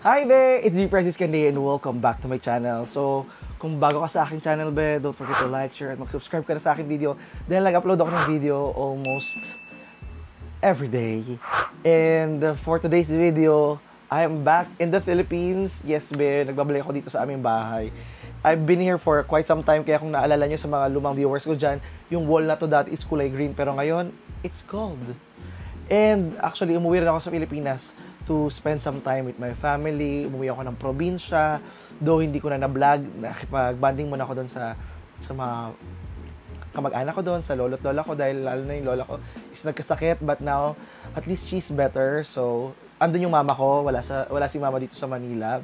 Hi be! It's me, Francis Candy, and welcome back to my channel. So, kung bago ka sa aking channel be, don't forget to like, share, at mag-subscribe ka na sa aking video dahil nag-upload ako ng video almost every day. And for today's video, I am back in the Philippines. Yes be, nagbabalik ako dito sa aming bahay. I've been here for quite some time, kaya kung naalala nyo sa mga lumang viewers ko dyan, yung wall na to dati is kulay green, pero ngayon, it's gold. And actually, umuwi rin ako sa Pilipinas to spend some time with my family. Umuwi ako ng probinsya, though hindi ko na na-vlog. Nakipag-banding muna ako doon sa mga kamag-anak ko doon, sa lolo't lola ko, dahil lalo na yung lola ko is nagkasakit, but now, at least she's better. So, andun yung mama ko, wala si mama dito sa Manila.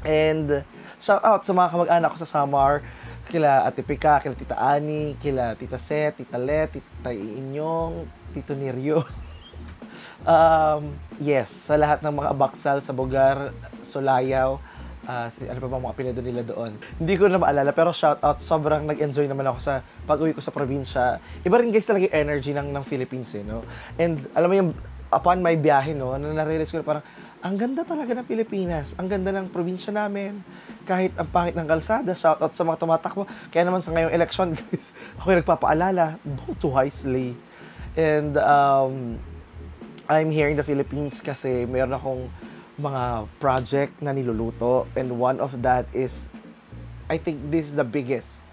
And, shout out sa mga kamag-anak ko sa Samar, kila Ate Pika, kila Tita Ani, kila Tita Seth, Tita Let, Tita Inyong, Tito Niryo. Yes, sa lahat ng mga baksal sa Bogar, Sulayaw, ano pa ba mga apelyido nila doon. Hindi ko na maalala, pero shout out, sobrang nag-enjoy naman ako sa pag-uwi ko sa probinsya. Iba rin guys talaga yung energy ng Philippines, no? And alam mo yung, upon my biyahe, no, na-realize ko na parang, ang ganda talaga ng Pilipinas, ang ganda ng probinsya namin. Kahit ang pangit ng kalsada, shout out sa mga tumatakbo. Kaya naman sa ngayong election, guys, ako yung nagpapaalala, vote wisely. And, I'm here in the Philippines kasi mayroon akong mga project na niluluto, and one of that is, I think this is the biggest.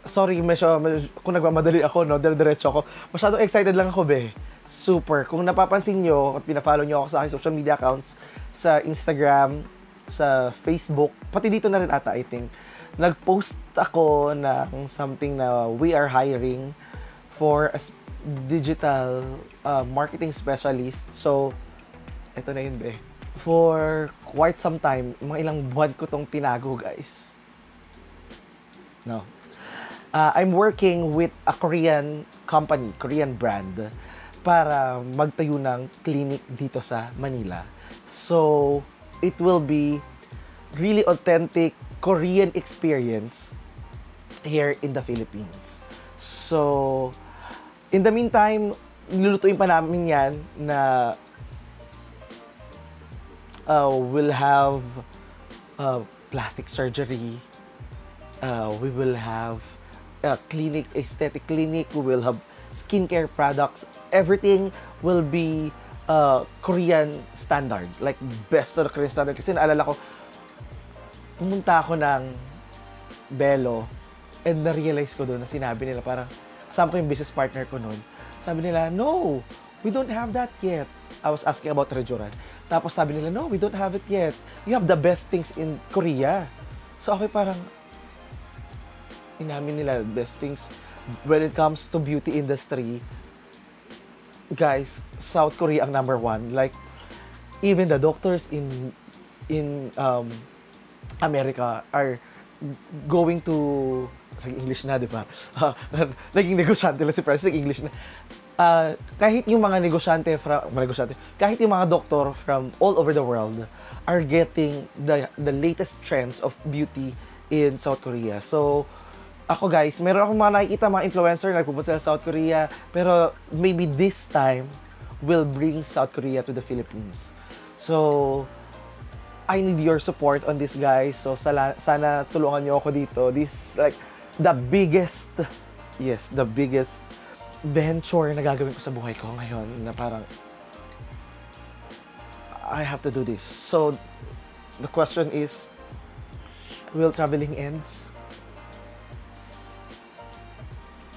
Sorry, kung nagmamadali ako, no, diretso ako. Masyadong excited lang ako, be. Super. Kung napapansin nyo, at pina-follow nyo ako sa aking social media accounts, sa Instagram, sa Facebook, pati dito na rin ata, I think, nag-post ako ng something na we are hiring for a digital marketing specialist. So, eto na yun, be. For quite some time, mga ilang buwan ko tong tinago, guys. No. I'm working with a Korean company, Korean brand, para magtayo ng clinic dito sa Manila. So, it will be really authentic Korean experience here in the Philippines. So, in the meantime, nilulutuin pa namin yan na we'll have plastic surgery, we will have clinic, aesthetic clinic, we will have skincare products, everything will be Korean standard, like best of the Korean standard. Kasi naalala ko, pumunta ako ng Belo, and na-realize ko doon na sinabi nila, parang kasama ko yung business partner ko noon. Sabi nila, no, we don't have that yet. I was asking about Rejuran. Tapos sabi nila, no, we don't have it yet. You have the best things in Korea. So ako parang, inamin nila, best things when it comes to beauty industry. Guys, South Korea ang number one. Like, even the doctors in America are going to English na, di ba? Naging negosyante lang si Francis, English na. Kahit yung mga negosyante, kahit yung mga doktor from all over the world are getting the latest trends of beauty in South Korea. So, ako guys, meron akong mga nakikita, mga influencer na nagpupunta sa South Korea, pero maybe this time will bring South Korea to the Philippines. So, I need your support on this, guys. So, sana tulungan nyo ako dito. This like the biggest venture na gagawin ko sa buhay ko ngayon, na parang I have to do this. So, the question is, will traveling ends?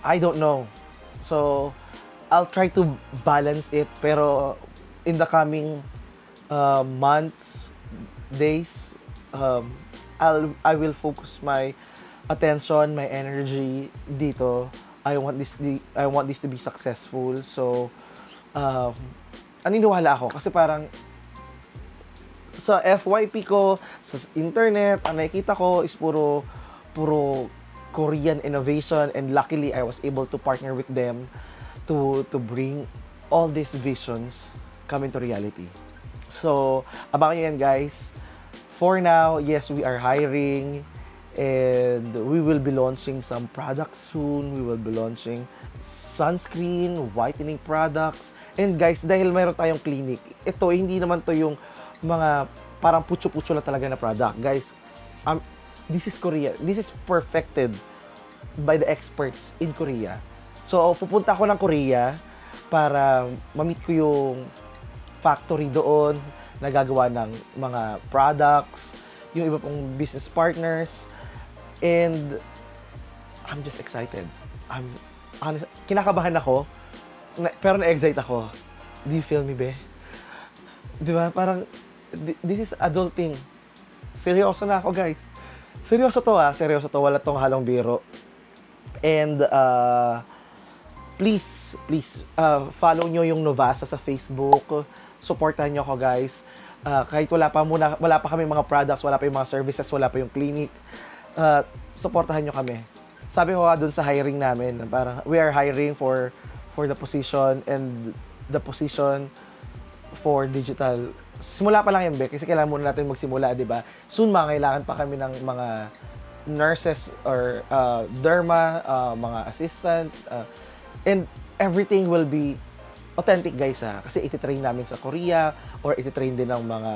I don't know. So, I'll try to balance it, pero in the coming months, days, I will focus my attention, my energy dito. I want this to be successful. So, naniniwala ako kasi parang sa FYP ko, sa internet, ang nakikita ko is puro Korean innovation, and luckily I was able to partner with them to bring all these visions come into reality. So, abangan nyo yan, guys. For now, yes, we are hiring, and we will be launching some products soon. We will be launching sunscreen, whitening products. And guys, dahil mayroon tayong clinic, ito, hindi naman to yung mga parang putyo-putyo lang talaga na product. Guys, this is Korea. This is perfected by the experts in Korea. So, pupunta ako ng Korea para ma-meet ko yung factory doon, nagagawa ng mga products, yung iba pong business partners, and I'm just excited. Kinakabahan ako, pero na-excite ako. Do you feel me, be? Di ba? Parang, this is adulting. Seryoso na ako, guys. Seryoso to, seryoso to. Wala tong halong biro. And, please, follow nyo yung Novasa sa Facebook. Supportan nyo ako, guys. Kahit wala pa kami mga products, wala pa yung mga services, wala pa yung clinic, supportahan nyo kami. Sabi ko dun sa hiring namin, parang we are hiring for the position and the position for digital. Simula pa lang yan, Be, kasi kailangan muna natin magsimula, di ba? Soon, kailangan pa kami ng mga nurses or derma, mga assistant, and everything will be authentic, guys, kasi ititrain namin sa Korea or ititrain din ng mga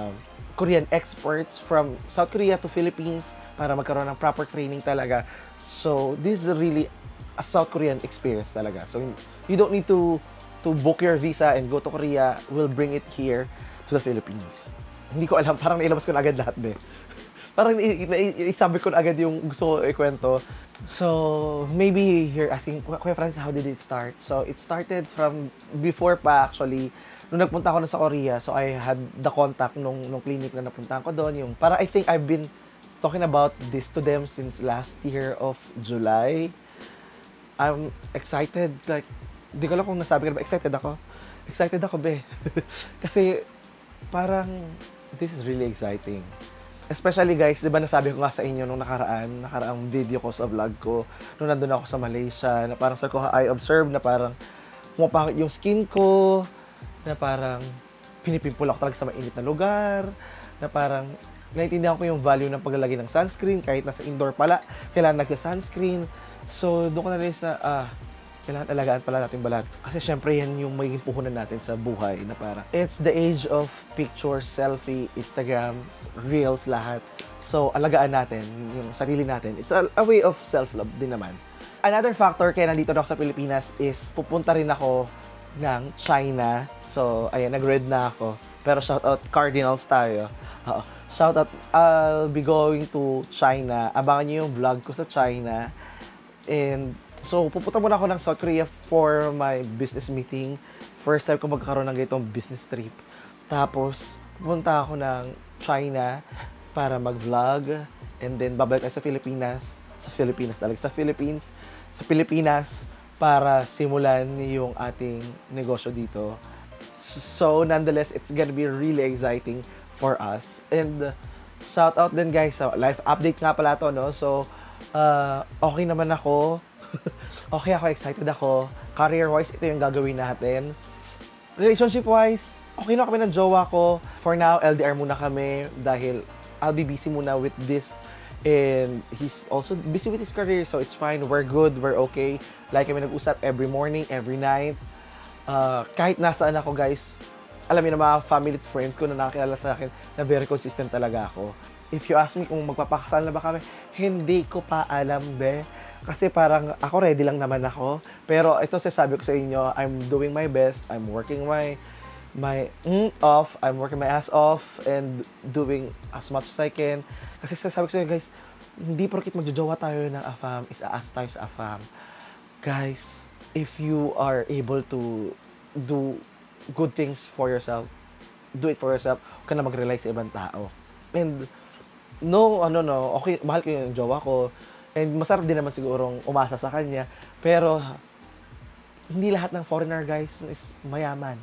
Korean experts from South Korea to Philippines para magkaroon ng proper training talaga. So, this is really a South Korean experience talaga. So, you don't need to book your visa and go to Korea. We'll bring it here to the Philippines. Hindi ko alam, parang nailabas ko na agad lahat, Be. Parang isabi ko na agad yung gusto ko ikwento. So, maybe you're asking, Kuya Francis, how did it start? So, it started from before pa actually. Nung nagpunta ako na sa Korea, so I had the contact nung clinic na napuntahan ko doon. Yung, para I think I've been talking about this to them since last year of July. I'm excited. Like, di ko lang kung nasabi ko na ba, excited ako. Excited ako, Be. Kasi, parang, this is really exciting. Especially, guys, di ba nasabi ko nga sa inyo nung nakaraang video ko sa vlog ko, nung nandun ako sa Malaysia, na parang sa ko, I observed na parang pumapangit yung skin ko, na parang pinipimple ako talaga sa mainit na lugar, na parang naiintindihan ko yung value ng paglalagay ng sunscreen, kahit nasa indoor pala, kailangan nagsa-sunscreen. So, doon ko na-realize na, kailangan alagaan pala natin balat. Kasi syempre yan yung magiging puhunan natin sa buhay na parang it's the age of pictures, selfie, Instagram, reels, lahat. So, alagaan natin yung sarili natin. It's a way of self-love din naman. Another factor kaya nandito na ako sa Pilipinas is pupunta rin ako ng China. So, ayan, nag-read na ako. Pero shoutout Cardinals tayo. Shoutout, I'll be going to China. Abangan nyo yung vlog ko sa China. And so, pupunta muna ako ng South Korea for my business meeting. First time ko magkakaroon ng ganitong business trip. Tapos, pupunta ako ng China para mag-vlog. And then, babalik tayo sa Pilipinas. Sa Pilipinas para simulan yung ating negosyo dito. So, nonetheless, it's gonna be really exciting for us. And, shout out din, guys. So, life update nga pala to, no? So, okay naman ako. Okay ako, excited ako. Career-wise, ito yung gagawin natin. Relationship-wise, okay na kami ng jowa ko. For now, LDR muna kami dahil I'll be busy muna with this. And he's also busy with his career, so it's fine. We're good, we're okay. Like kami nag-usap every morning, every night. Kahit nasaan ako, guys, alam niyo na mga family at friends ko na nakakilala sa akin na very consistent talaga ako. If you ask me kung magpapakasal na ba kami, hindi ko pa alam, Be. Kasi parang ako ready lang naman ako. Pero ito sasabi ko sa inyo, I'm doing my best. I'm working my off. I'm working my ass off and doing as much as I can. Kasi sasabi ko sa inyo, guys, hindi porkit magjojowa tayo ng AFAM is aas tayo sa AFAM. Guys, if you are able to do good things for yourself, do it for yourself. Huwag ka na mag-rely sa ibang tao. And no, okay, mahal ko yung jowa ko. And masarap din naman sigurong umasa sa kanya. Pero, hindi lahat ng foreigner, guys, is mayaman.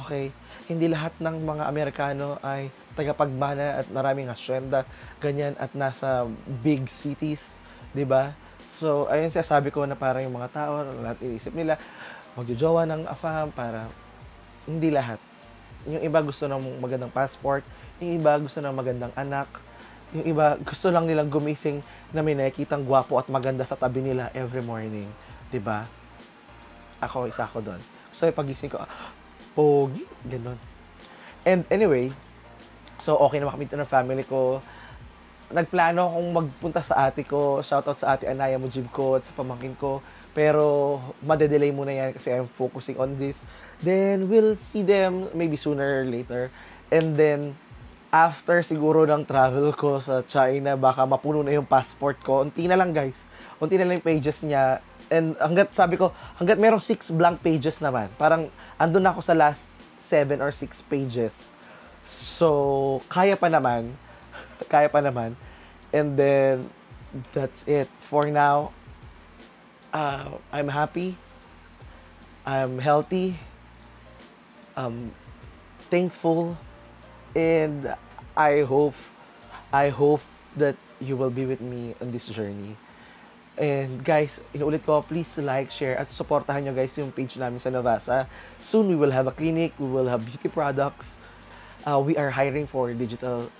Okay? Hindi lahat ng mga Amerikano ay tagapagmana at maraming asyenda, ganyan, at nasa big cities. 'Di ba? So, ayun sabi ko na parang yung mga tao, lahat iisip nila, magjojowa ng AFAM para hindi lahat. Yung iba gusto ng magandang passport, yung iba gusto ng magandang anak, yung iba gusto lang nilang gumising na may nakikitang gwapo at maganda sa tabi nila every morning. 'Di ba? Ako, isa ako doon. So, pagising ko, pogi, ganun. And anyway, So, okay na makamit ng family ko. Nagplano akong magpunta sa ate ko. Shoutout sa ate Anaya Mujib ko at sa pamangkin ko. Pero, madedelay muna yan kasi I'm focusing on this. Then, we'll see them maybe sooner or later. And then, after siguro ng travel ko sa China, baka mapuno na yung passport ko. Unti na lang, guys. Unti na lang yung pages niya. And hanggat sabi ko, hanggat merong 6 blank pages naman. Parang, andun na ako sa last 7 or 6 pages. So, kaya pa naman. Kaya pa naman. And then, that's it. For now, I'm happy. I'm healthy. I'm thankful. And I hope that you will be with me on this journey. And guys, inuulit ko, please like, share, at supportahan nyo guys yung page namin sa Navasa. Soon we will have a clinic, we will have beauty products. We are hiring for digital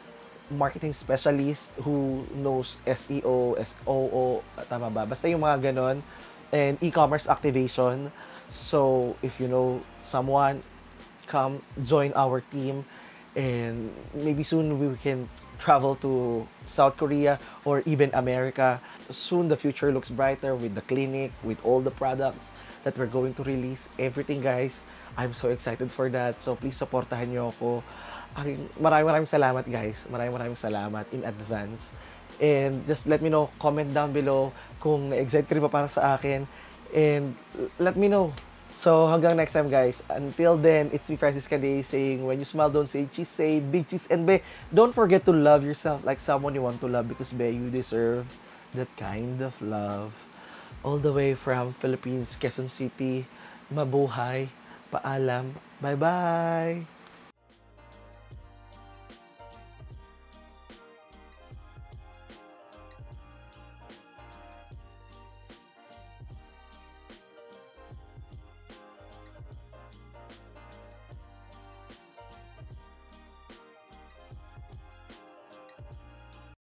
marketing specialist who knows SEO, SOO, tama ba? Basta yung mga ganon. And e-commerce activation. So, if you know someone, come join our team. And maybe soon we can travel to South Korea or even America. Soon the future looks brighter with the clinic, with all the products that we're going to release. Everything, guys. I'm so excited for that. So please supportahan nyo ako. Maraming salamat, guys. Maraming salamat in advance. And just let me know, comment down below kung na-excite ka rin ba para sa akin. And let me know. So, hanggang next time, guys. Until then, it's me, Francis Caday, saying, when you smile, don't say cheese, say big cheese. And, be, don't forget to love yourself like someone you want to love because, be, you deserve that kind of love. All the way from Philippines, Quezon City. Mabuhay. Paalam. Bye-bye.